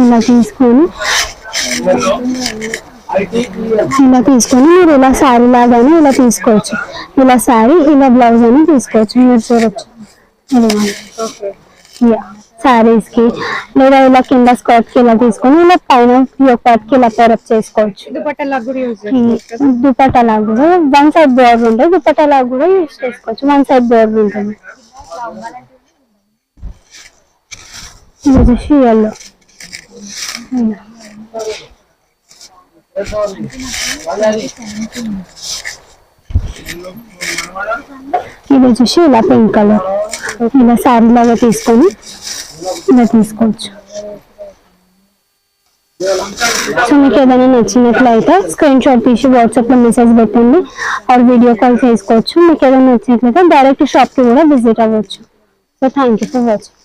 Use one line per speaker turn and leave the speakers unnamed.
ఇలా తీసుకొని మీరు ఇలా శారీ లాగానే ఇలా తీసుకోవచ్చు. ఇలా శారీ ఇలా బ్లౌజ్ అని తీసుకోవచ్చు. మీరు చూడొచ్చు శారీస్ కి, లేదా ఇలా కింద స్కర్ట్ కి ఇలా తీసుకొని ఇలా పైన పార్ట్ కి ఇలా పేరప్ చేసుకోవచ్చు. దుపట్టా లాగా కూడా వన్ సైడ్ బోర్డర్ ఉంటుంది, దుపట్టా లాగా కూడా యూజ్ చేసుకోవచ్చు. వన్ సైడ్ బోర్డర్ ఉంటుంది. ఇది వచ్చేసి ఎల్లో, ఇది వచ్చేసి ఇలా పింక్ కలర్. ఇలా శారీ లాగా తీసుకొని ఇలా తీసుకోవచ్చు. సో మీకు ఏదైనా నచ్చినట్లయితే స్క్రీన్ షాట్ తీసి వాట్సాప్ లో మెసేజ్ పెట్టండి, ఆర్ వీడియో కాల్ చేసుకోవచ్చు. మీకు ఏదైనా నచ్చినట్లయితే డైరెక్ట్ షాప్ కి కూడా విజిట్ అవ్వచ్చు. So thank you for watching.